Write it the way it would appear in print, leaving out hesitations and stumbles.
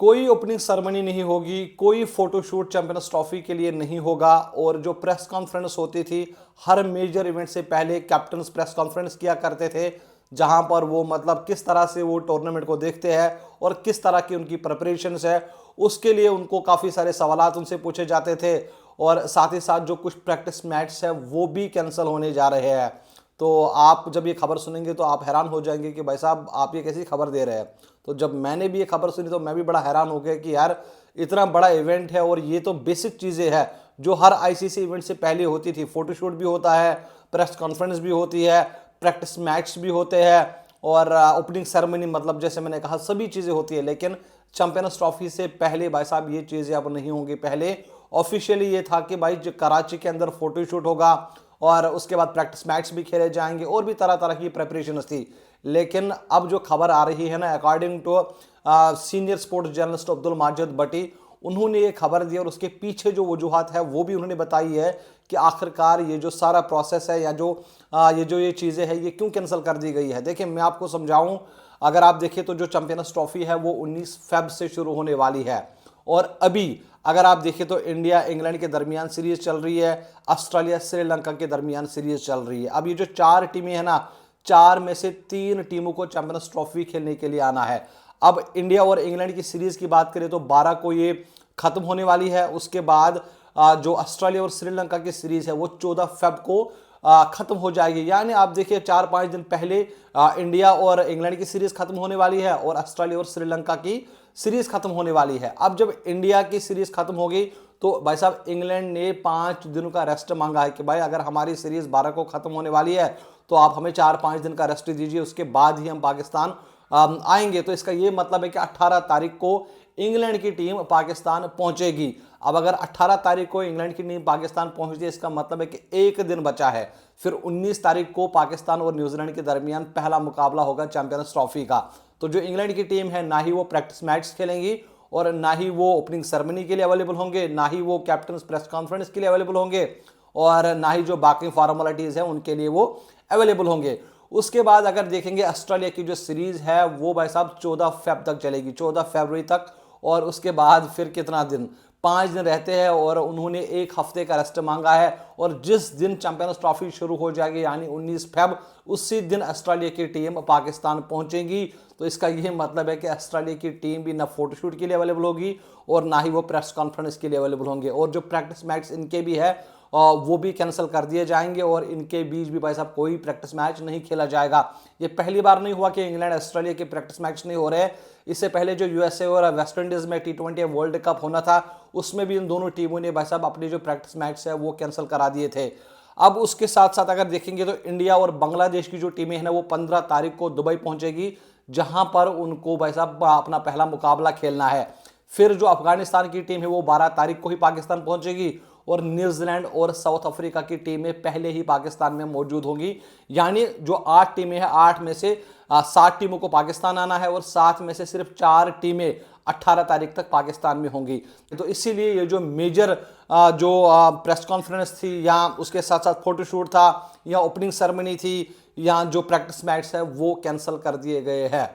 कोई opening ceremony नहीं होगी, कोई फोटोशूट चैंपियंस ट्रॉफी के लिए नहीं होगा। और जो प्रेस कॉन्फ्रेंस होती थी हर मेजर इवेंट से पहले कैप्टन्स प्रेस कॉन्फ्रेंस किया करते थे, जहां पर वो मतलब किस तरह से वो टूर्नामेंट को देखते हैं और किस तरह की उनकी प्रिपरेशंस है, उसके लिए उनको काफ़ी सारे सवालात उनसे पूछे जाते थे। और साथ ही साथ जो कुछ प्रैक्टिस मैच है वो भी कैंसिल होने जा रहे हैं। तो आप जब ये खबर सुनेंगे तो आप हैरान हो जाएंगे कि भाई साहब आप ये कैसी खबर दे रहे हैं। तो जब मैंने भी ये खबर सुनी तो मैं भी बड़ा हैरान हो गया कि यार इतना बड़ा इवेंट है और ये तो बेसिक चीज़ें हैं जो हर आईसीसी इवेंट से पहले होती थी। फोटोशूट भी होता है, प्रेस कॉन्फ्रेंस भी होती है, प्रैक्टिस मैच भी होते हैं और ओपनिंग सेरेमनी मतलब जैसे मैंने कहा सभी चीज़ें होती है। लेकिन चैंपियंस ट्रॉफी से पहले भाई साहब ये चीज़ें अब नहीं होंगी। पहले ऑफिशियली ये था कि भाई जो कराची के अंदर फोटोशूट होगा और उसके बाद प्रैक्टिस मैच भी खेले जाएंगे और भी तरह तरह की प्रेपरेशन थी। लेकिन अब जो खबर आ रही है ना, according to senior sports journalist Abdul Majid Bhatti, उन्होंने ये खबर दी और उसके पीछे जो वजूहत है वो भी उन्होंने बताई है कि आखिरकार ये जो सारा प्रोसेस है या ये चीज़ें हैं ये क्यों कैंसिल कर दी गई है। देखिए मैं आपको समझाऊं, अगर आप देखिए तो जो चैंपियंस ट्रॉफी है वो 19 फेब से शुरू होने वाली है। और अभी अगर आप देखिए तो इंडिया इंग्लैंड के दरमियान सीरीज चल रही है, ऑस्ट्रेलिया श्रीलंका के दरमियान सीरीज चल रही है। अब ये जो 4 टीमें हैं ना, 4 में से 3 टीमों को चैंपियंस ट्रॉफी खेलने के लिए आना है। अब इंडिया और इंग्लैंड की सीरीज की बात करें तो 12 को ये खत्म होने वाली है। उसके बाद जो ऑस्ट्रेलिया और श्रीलंका की सीरीज है वो 14 फेब को खत्म हो जाएगी। यानी आप देखिए 4-5 दिन पहले इंडिया और इंग्लैंड की सीरीज खत्म होने वाली है और ऑस्ट्रेलिया और श्रीलंका की सीरीज खत्म होने वाली है। अब जब इंडिया की सीरीज खत्म होगी तो भाई साहब इंग्लैंड ने 5 दिनों का रेस्ट मांगा है कि भाई अगर हमारी सीरीज 12 को खत्म होने वाली है तो आप हमें 4-5 दिन का रेस्ट दीजिए, उसके बाद ही हम पाकिस्तान आएंगे। तो इसका ये मतलब है कि 18 तारीख को इंग्लैंड की टीम पाकिस्तान पहुंचेगी। अब अगर 18 तारीख को इंग्लैंड की टीम पाकिस्तान पहुंचती है इसका मतलब है कि एक दिन बचा है। फिर 19 तारीख को पाकिस्तान और न्यूजीलैंड के दरमियान पहला मुकाबला होगा चैंपियंस ट्रॉफी का। तो जो इंग्लैंड की टीम है ना ही वो प्रैक्टिस मैच खेलेंगी और ना ही वो ओपनिंग सेरेमनी के लिए अवेलेबल होंगे, ना ही वो कैप्टन प्रेस कॉन्फ्रेंस के लिए अवेलेबल होंगे और ना ही जो बाकी फॉर्मेलिटीज़ हैं उनके लिए वो अवेलेबल होंगे। उसके बाद अगर देखेंगे ऑस्ट्रेलिया की जो सीरीज़ है वो भाई साहब 14 फेब तक चलेगी, 14 फरवरी तक। और उसके बाद फिर कितना दिन, 5 दिन रहते हैं और उन्होंने एक हफ्ते का रेस्ट मांगा है। और जिस दिन चैंपियंस ट्रॉफी शुरू हो जाएगी यानी 19 फेब, उसी दिन ऑस्ट्रेलिया की टीम पाकिस्तान पहुंचेगी। तो इसका ये मतलब है कि ऑस्ट्रेलिया की टीम भी ना फोटोशूट के लिए अवेलेबल होगी और ना ही वो प्रेस कॉन्फ्रेंस के लिए अवेलेबल होंगे। और जो प्रैक्टिस मैच इनके भी है वो भी कैंसिल कर दिए जाएंगे और इनके बीच भी भाई साहब कोई प्रैक्टिस मैच नहीं खेला जाएगा। ये पहली बार नहीं हुआ कि इंग्लैंड ऑस्ट्रेलिया के प्रैक्टिस मैच नहीं हो रहे। इससे पहले जो यूएसए और वेस्ट इंडीज़ में T20 वर्ल्ड कप होना था उसमें भी इन दोनों टीमों ने भाई साहब अपने जो प्रैक्टिस मैच है वो कैंसिल करा दिए थे। अब उसके साथ साथ अगर देखेंगे तो इंडिया और बांग्लादेश की जो टीमें हैं ना वो 15 तारीख को दुबई पहुंचेगी, जहां पर उनको भाई साहब अपना पहला मुकाबला खेलना है। फिर जो अफगानिस्तान की टीम है वो 12 तारीख को ही पाकिस्तान पहुंचेगी और न्यूजीलैंड और साउथ अफ्रीका की टीमें पहले ही पाकिस्तान में मौजूद होंगी। यानी जो 8 टीमें हैं 8 में से 7 टीमों को पाकिस्तान आना है और 7 में से सिर्फ 4 टीमें 18 तारीख तक पाकिस्तान में होंगी। तो इसीलिए ये जो मेजर जो प्रेस कॉन्फ्रेंस थी या उसके साथ साथ फोटोशूट था या ओपनिंग सेरेमनी थी या जो प्रैक्टिस मैच है वो कैंसिल कर दिए गए हैं।